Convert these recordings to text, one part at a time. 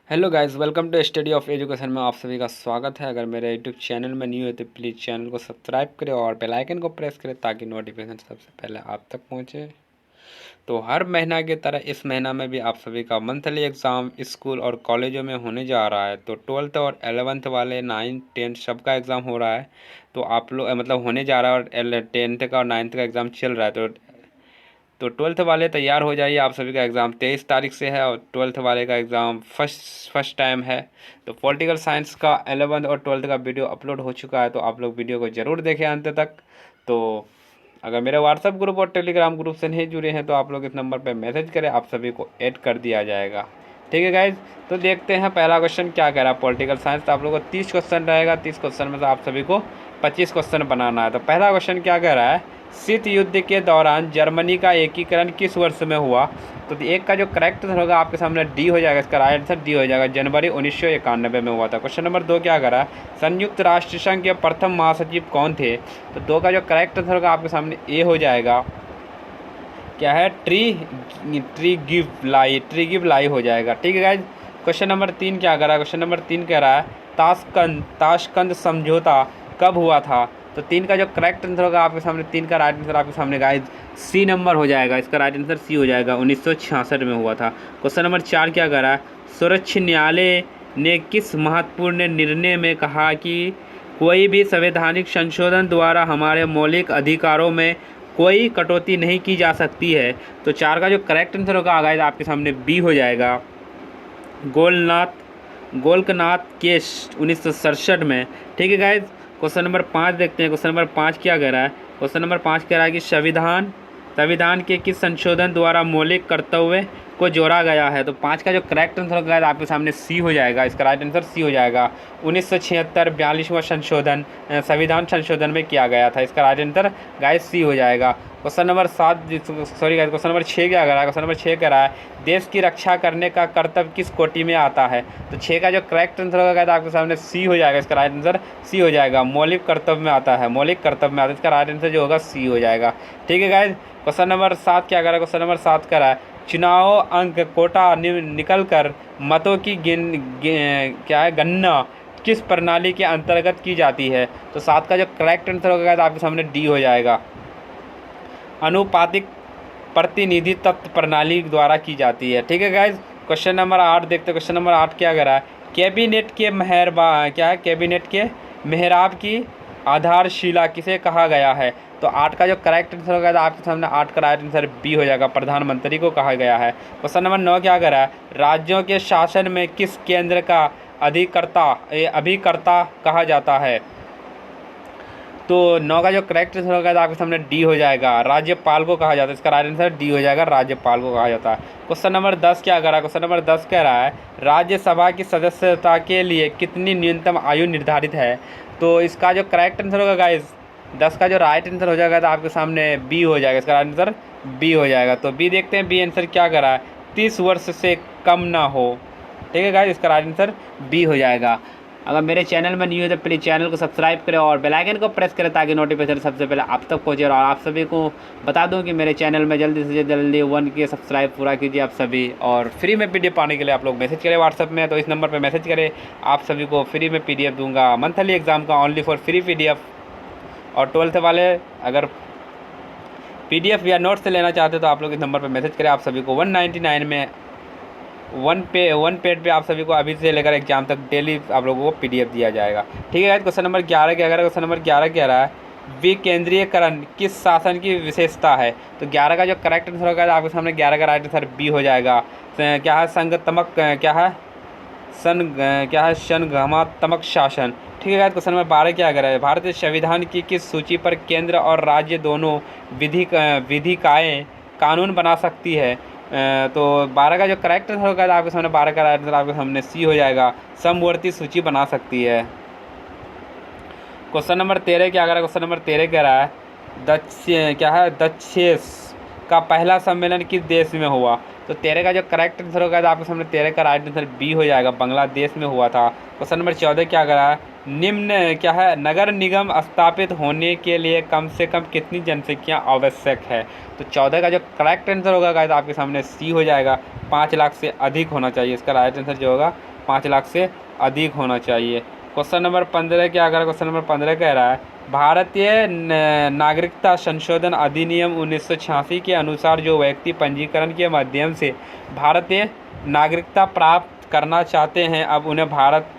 Hello guys, welcome to study of education में आप सभी का स्वागत है। अगर मेरे यूट्यूब चैनल में न्यू है तो प्लीज़ चैनल को सब्सक्राइब करें और बेल आइकन को प्रेस करें ताकि नोटिफिकेशन सबसे पहले आप तक पहुंचे। तो हर महीना की तरह इस महीना में भी आप सभी का मंथली एग्ज़ाम स्कूल और कॉलेजों में होने जा रहा है। तो 12th और 11th वाले 9th 10th सबका एग्ज़ाम हो रहा है। तो आप लोग मतलब होने जा रहा है और 10th का और 9th का एग्ज़ाम चल रहा है। तो 12th वाले तैयार हो जाइए। आप सभी का एग्ज़ाम 23 तारीख से है और 12th वाले का एग्ज़ाम फर्स्ट टाइम है। तो पॉलिटिकल साइंस का 11th और 12th का वीडियो अपलोड हो चुका है, तो आप लोग वीडियो को ज़रूर देखें अंत तक। तो अगर मेरे व्हाट्सएप ग्रुप और टेलीग्राम ग्रुप से नहीं जुड़े हैं तो आप लोग इस नंबर पर मैसेज करें, आप सभी को ऐड कर दिया जाएगा। ठीक है गाइज, तो देखते हैं पहला क्वेश्चन क्या कह रहा है। पॉलिटिकल साइंस, तो आप लोगों को 30 क्वेश्चन रहेगा। 30 क्वेश्चन में से आप सभी को 25 क्वेश्चन बनाना है। तो पहला क्वेश्चन क्या कह रहा है, शीत युद्ध के दौरान जर्मनी का एकीकरण किस वर्ष में हुआ। तो एक का जो करेक्ट होगा आपके सामने डी हो जाएगा। इसका राइट आंसर डी हो जाएगा, जनवरी 1991 में हुआ था। क्वेश्चन नंबर 2 क्या करा, संयुक्त राष्ट्र संघ के प्रथम महासचिव कौन थे। तो 2 का जो करेक्ट आंसर होगा आपके सामने ए हो जाएगा, क्या है, ट्रीगिव लाई हो जाएगा। ठीक है गाइज। क्वेश्चन नंबर 3 क्या करा, क्वेश्चन नंबर 3 कह रहा है ताशकंद समझौता कब हुआ था। तो 3 का जो करेक्ट आंसर होगा आपके सामने, 3 का राइट आंसर आपके सामने गाइज सी नंबर हो जाएगा। इसका राइट आंसर सी हो जाएगा, 1966 में हुआ था। क्वेश्चन नंबर 4 क्या कह रहा है, सर्वोच्च न्यायालय ने किस महत्वपूर्ण निर्णय में कहा कि कोई भी संवैधानिक संशोधन द्वारा हमारे मौलिक अधिकारों में कोई कटौती नहीं की जा सकती है। तो 4 का जो करेक्ट आंसर होगा गाइज आपके सामने बी हो जाएगा, गोलकनाथ केस 1967 में। ठीक है गाइज। क्वेश्चन नंबर 5 देखते हैं। क्वेश्चन नंबर 5 क्या कह रहा है, क्वेश्चन नंबर 5 कह रहा है कि संविधान के किस संशोधन द्वारा मौलिक कर्तव्य को जोड़ा गया है। तो 5 का जो करेक्ट आंसर होगा आपके सामने सी हो जाएगा। इसका राइट आंसर सी हो जाएगा, 1976 42वां संशोधन संविधान संशोधन में किया गया था। इसका राइट आंसर गाइस सी हो जाएगा। क्वेश्चन नंबर 6 क्या कर रहा है, क्वेश्चन नंबर 6 कह रहा है देश की रक्षा करने का कर्तव्य किस कोटि में आता है। तो 6 का जो करेक्ट आंसर होगा आपके सामने सी हो जाएगा। इसका राइट आंसर सी हो जाएगा, मौलिक कर्तव्य में आता है, मौलिक कर्तव्य में आता है। इसका राइट आंसर जो होगा सी हो जाएगा। ठीक है गाइज। क्वेश्चन नंबर 7 क्या कर रहा है, क्वेश्चन नंबर 7 कह रहा है चुनाव अंक कोटा निकल कर मतों की क्या है गणना किस प्रणाली के अंतर्गत की जाती है। तो 7 का जो करेक्ट आंसर होगा आपके सामने डी हो जाएगा, अनुपातिक प्रतिनिधि तत्व प्रणाली द्वारा की जाती है। ठीक है गाइज। क्वेश्चन नंबर 8 देखते हैं। क्वेश्चन नंबर 8 क्या कर रहा है, कैबिनेट के मेहराब की आधारशिला किसे कहा गया है। तो 8 का जो करेक्ट आंसर होगा आपके सामने 8 का राइट आंसर बी हो जाएगा, प्रधानमंत्री को कहा गया है। क्वेश्चन नंबर 9 क्या कर रहा है, राज्यों के शासन में किस केंद्र का अभिकर्ता कहा जाता है। तो 9 का जो करेक्ट आंसर होगा आपके सामने डी हो जाएगा, राज्यपाल को कहा जाता है। इसका राइट आंसर डी हो जाएगा, राज्यपाल को कहा जाता है। क्वेश्चन नंबर 10 क्या कर रहा है, क्वेश्चन नंबर 10 कह रहा है राज्यसभा की सदस्यता के लिए कितनी न्यूनतम आयु निर्धारित है। तो इसका जो करेक्ट आंसर होगा गाइज 10 का जो राइट आंसर हो जाएगा तो आपके सामने बी हो जाएगा। इसका राइट आंसर बी हो जाएगा। तो बी देखते हैं, बी आंसर क्या कर रहा है, 30 वर्ष से कम ना हो। ठीक है गाइज, इसका राइट आंसर बी हो जाएगा। अगर मेरे चैनल में न्यू है तो प्लीज़ चैनल को सब्सक्राइब करें और बेल आइकन को प्रेस करें ताकि नोटिफिकेशन सबसे पहले आप तक पहुंचे। और आप सभी को बता दूं कि मेरे चैनल में जल्दी से जल्दी 1K सब्सक्राइब पूरा कीजिए आप सभी। और फ्री में PDF पाने के लिए आप लोग मैसेज करें व्हाट्सएप में, तो इस नंबर पर मैसेज करें, आप सभी को फ्री में PDF दूंगा मंथली एग्ज़ाम का, ओनली फॉर फ्री PDF। और 12th वाले अगर PDF या नोट्स से लेना चाहते तो आप लोग इस नंबर पर मैसेज करें, आप सभी को 199 में वन पेड पे आप सभी को अभी से लेकर एग्जाम तक डेली आप लोगों को PDF दिया जाएगा। ठीक है। क्वेश्चन नंबर 11 क्या कह रहा है, क्वेश्चन नंबर 11 कह रहा है विकेंद्रीयकरण किस शासन की विशेषता है। तो 11 का जो करेक्ट आंसर होगा आपके सामने 11 का राइट आंसर बी हो जाएगा, क्या है संगतमक क्या है संगमात्मक शासन। ठीक है। क्वेश्चन नंबर 12 क्या कह रहा है भारतीय संविधान की किस सूची पर केंद्र और राज्य दोनों विधिकाएँ कानून बना सकती है। तो 12 का जो करेक्ट आंसर होगा आपके सामने 12 का राइट आंसर आपके सामने सी हो जाएगा, समवर्ती सूची बना सकती है। क्वेश्चन नंबर 13 क्या कह रहा है, क्वेश्चन नंबर 13 कह रहा है दक्षेस का पहला सम्मेलन किस देश में हुआ। तो 13 का जो करेक्ट आंसर होगा आपके सामने 13 का राइट आंसर बी हो जाएगा, बांग्लादेश में हुआ था। क्वेश्चन नंबर 14 क्या कह रहा है निम्न क्या है नगर निगम स्थापित होने के लिए कम से कम कितनी जनसंख्या आवश्यक है। तो 14 का जो करेक्ट आंसर होगा गाइस आपके सामने सी हो जाएगा, 5 लाख से अधिक होना चाहिए। इसका राइट आंसर जो होगा 5 लाख से अधिक होना चाहिए। क्वेश्चन नंबर 15 क्या अगर क्वेश्चन नंबर 15 कह रहा है भारतीय नागरिकता संशोधन अधिनियम 1986 के अनुसार जो व्यक्ति पंजीकरण के माध्यम से भारतीय नागरिकता प्राप्त करना चाहते हैं अब उन्हें भारत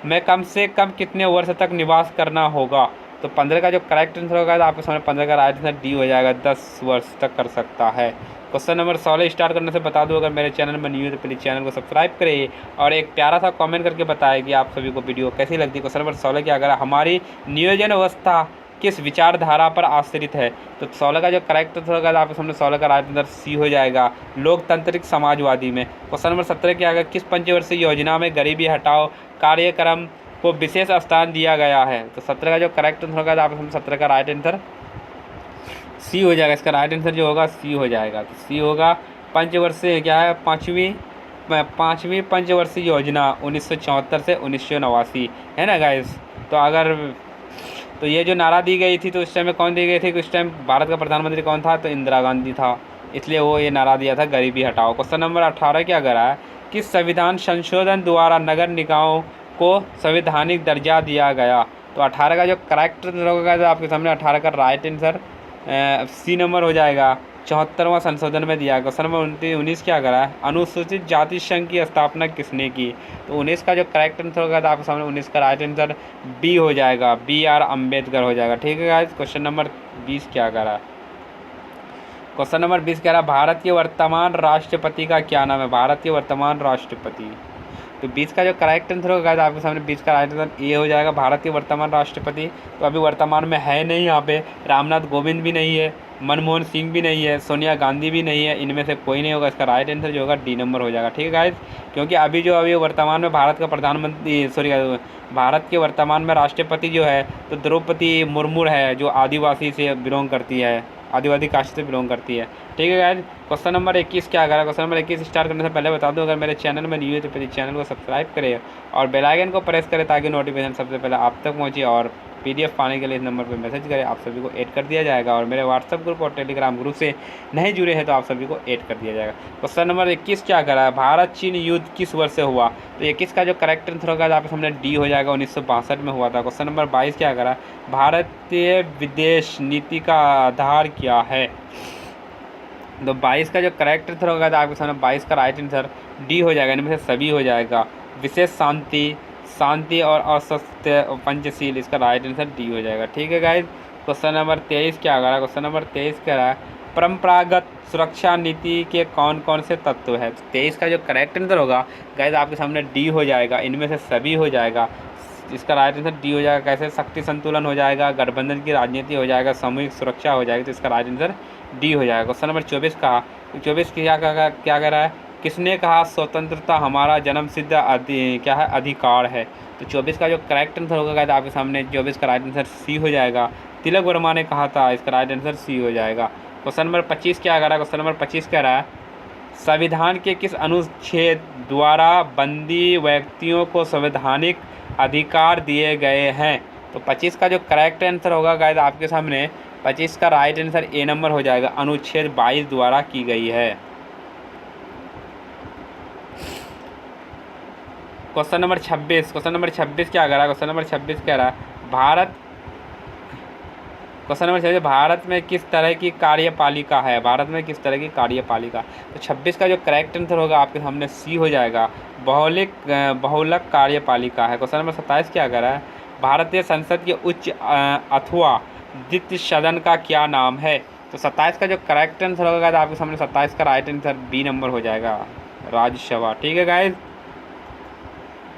में कम से कम कितने वर्ष तक निवास करना होगा। तो 15 का जो करेक्ट आंसर होगा तो आपके सामने 15 का राइट आंसर डी हो जाएगा, 10 वर्ष तक कर सकता है। क्वेश्चन नंबर 16 स्टार्ट करने से बता दूं अगर मेरे चैनल में न्यू है तो प्लीज़ चैनल को सब्सक्राइब करें और एक प्यारा सा कमेंट करके बताएं कि आप सभी को वीडियो कैसी लगती है। क्वेश्चन नंबर 16 क्या अगर हमारी नियोजन व्यवस्था किस विचारधारा पर आश्रित है। तो 16 का जो करेक्ट आंसर होगा आपके सामने 16 का राइट आंसर सी हो जाएगा, लोकतांत्रिक समाजवादी में। क्वेश्चन नंबर 17 क्या अगर किस पंचवर्षीय योजना में गरीबी हटाओ कार्यक्रम को विशेष स्थान दिया गया है। तो 17 का जो करेक्ट आंसर होगा आपके सामने 17 का राइट आंसर सी हो जाएगा। इसका राइट आंसर जो होगा सी हो जाएगा। तो सी होगा पंचवर्षीय क्या है, पाँचवीं पंचवर्षीय योजना 1974 से 1989 है ना गाइस। तो अगर तो ये जो नारा दी गई थी तो उस टाइम में कौन दी गई थी, उस टाइम भारत का प्रधानमंत्री कौन था, तो इंदिरा गांधी था, इसलिए वो ये नारा दिया था गरीबी हटाओ। क्वेश्चन नंबर 18 क्या कर रहा है किस संविधान संशोधन द्वारा नगर निकायों को संवैधानिक दर्जा दिया गया। तो 18 का जो करेक्ट होगा तो आपके सामने 18 का राइट आंसर सी नंबर हो जाएगा, 74वां संशोधन में दिया। क्वेश्चन नंबर 19 क्या करा है अनुसूचित जाति संघ की स्थापना किसने की। तो 19 का जो करेक्ट आंसर होगा तो आपके सामने 19 का राइट आंसर बी हो जाएगा, BR अम्बेडकर हो जाएगा। ठीक है गाइस। क्वेश्चन नंबर 20 क्या करा है क्वेश्चन नंबर 20 कह रहा है भारत के वर्तमान राष्ट्रपति का क्या नाम है। भारत के वर्तमान राष्ट्रपति, तो 20 का जो करेक्ट आंसर होगा तो आपके सामने 20 का राइट आंसर ए हो जाएगा, भारत के वर्तमान राष्ट्रपति। तो अभी वर्तमान में है नहीं, यहाँ पे रामनाथ कोविंद भी नहीं है, मनमोहन सिंह भी नहीं है, सोनिया गांधी भी नहीं है, इनमें से कोई नहीं होगा। इसका राइट आंसर जो होगा डी नंबर हो जाएगा। ठीक है गाइस। क्योंकि अभी वर्तमान में भारत का प्रधानमंत्री भारत के वर्तमान में राष्ट्रपति जो है तो द्रौपदी मुर्मू है, जो आदिवासी से बिलोंग करती है, आदिवासी कास्ट से बिलोंग करती है। ठीक है गाइस। क्वेश्चन नंबर 21 क्या करा क्वेश्चन नंबर 21 स्टार्ट करने से पहले बता दूं अगर मेरे चैनल में न्यू है तो प्लीज़ चैनल को सब्सक्राइब करें और बेल आइकन को प्रेस करें ताकि नोटिफिकेशन सबसे पहले आप तक पहुंचे और PDF पाने के लिए इस नंबर पर मैसेज करें, आप सभी को ऐड कर दिया जाएगा। और मेरे व्हाट्सएप ग्रुप और टेलीग्राम ग्रुप से नहीं जुड़े हैं तो आप सभी को ऐड कर दिया जाएगा। क्वेश्चन नंबर 21 क्या करा है भारत चीन युद्ध किस वर्ष से हुआ। तो 21 का जो करेक्ट आंसर होगा आपके सामने डी हो जाएगा, 1962 में हुआ था। क्वेश्चन नंबर 22 क्या करा भारतीय विदेश नीति का आधार क्या है। तो 22 का जो करेक्ट आंसर होगा तो आपके सामने 22 का राइट आंसर डी हो जाएगा, इनमें से सभी हो जाएगा। विशेष शांति और असत्य पंचशील, इसका राइट आंसर डी हो जाएगा। ठीक है गाइस। क्वेश्चन नंबर 23 क्या करा क्वेश्चन नंबर 23 कह रहा है परंपरागत सुरक्षा नीति के कौन कौन से तत्व है। तो 23 का जो करेक्ट आंसर होगा गाइस आपके सामने डी हो जाएगा, इनमें से सभी हो जाएगा। इसका राइट आंसर डी हो जाएगा। कैसे शक्ति संतुलन हो जाएगा, गठबंधन की राजनीति हो जाएगा, सामूहिक सुरक्षा हो जाएगी। तो इसका राइट आंसर डी हो जाएगा। क्वेश्चन नंबर 24 कहा 24 क्या कह रहा है किसने कहा स्वतंत्रता हमारा जन्मसिद्ध क्या है अधिकार है। तो 24 का जो करेक्ट आंसर होगा तो आपके सामने 24 का राइट आंसर सी हो जाएगा, तिलक वर्मा ने कहा था, इसका राइट आंसर सी हो जाएगा। क्वेश्चन नंबर 25 क्या कह रहा है क्वेश्चन नंबर 25 कह रहा है संविधान के किस अनुच्छेद द्वारा बंदी व्यक्तियों को संवैधानिक अधिकार दिए गए हैं। तो 25 का जो करेक्ट आंसर होगा गाइस आपके सामने 25 का राइट आंसर ए नंबर हो जाएगा, अनुच्छेद 22 द्वारा की गई है। क्वेश्चन नंबर 26 क्या कह रहा है क्वेश्चन नंबर 26 कह रहा है क्वेश्चन नंबर 26 भारत में किस तरह की कार्यपालिका है। भारत में किस तरह की कार्यपालिका। तो 26 का जो करेक्ट आंसर होगा आपके सामने सी हो जाएगा, बहुलक कार्यपालिका है। क्वेश्चन नंबर 27 क्या कह रहा है भारतीय संसद के उच्च अथवा द्वितीय सदन का क्या नाम है। तो 27 का जो करेक्ट आंसर होगा तो आपके सामने 27 का राइट आंसर बी नंबर हो जाएगा, राज्यसभा। ठीक है गाइस।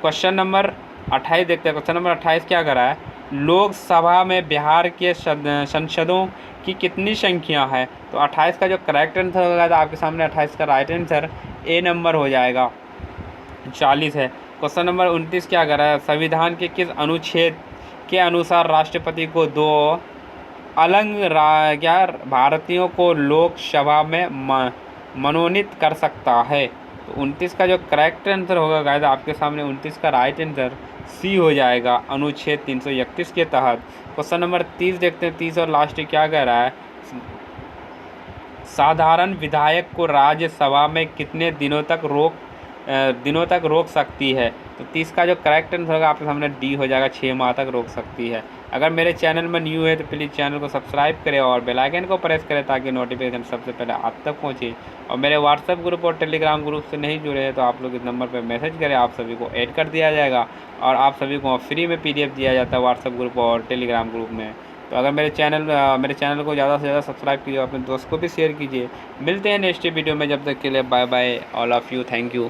क्वेश्चन नंबर 28 देखते हैं। क्वेश्चन नंबर 28 क्या कर रहा है लोकसभा में बिहार के सांसदों की कितनी संख्या है। तो 28 का जो करेक्ट आंसर होगा तो आपके सामने 28 का राइट आंसर ए नंबर हो जाएगा, 40 है। क्वेश्चन नंबर 29 क्या कर रहा है संविधान के किस अनुच्छेद के अनुसार राष्ट्रपति को 2 अलग भारतीयों को लोकसभा में मनोनीत कर सकता है। तो 29 का जो करेक्ट आंसर होगा गाइस आपके सामने 29 का राइट आंसर सी हो जाएगा, अनुच्छेद 331 के तहत। क्वेश्चन नंबर 30 देखते हैं। 30 और लास्ट क्या कह रहा है साधारण विधायक को राज्यसभा में कितने दिनों तक दिनों तक रोक सकती है। तो 30 का जो करेक्ट आंसर होगा आपके सामने डी हो जाएगा, 6 माह तक रोक सकती है। अगर मेरे चैनल में न्यू है तो प्लीज़ चैनल को सब्सक्राइब करें और बेल आइकन को प्रेस करें ताकि नोटिफिकेशन सबसे पहले आप तक पहुँचे। और मेरे व्हाट्सएप ग्रुप और टेलीग्राम ग्रुप से नहीं जुड़े हैं तो आप लोग इस नंबर पर मैसेज करें, आप सभी को ऐड कर दिया जाएगा और आप सभी को फ्री में PDF दिया जाता है व्हाट्सएप ग्रुप और टेलीग्राम ग्रुप में। तो अगर मेरे चैनल को ज़्यादा से ज़्यादा सब्सक्राइब कीजिए, अपने दोस्त को भी शेयर कीजिए। मिलते हैं नेक्स्ट वीडियो में, जब तक के लिए bye bye all of you, thank you.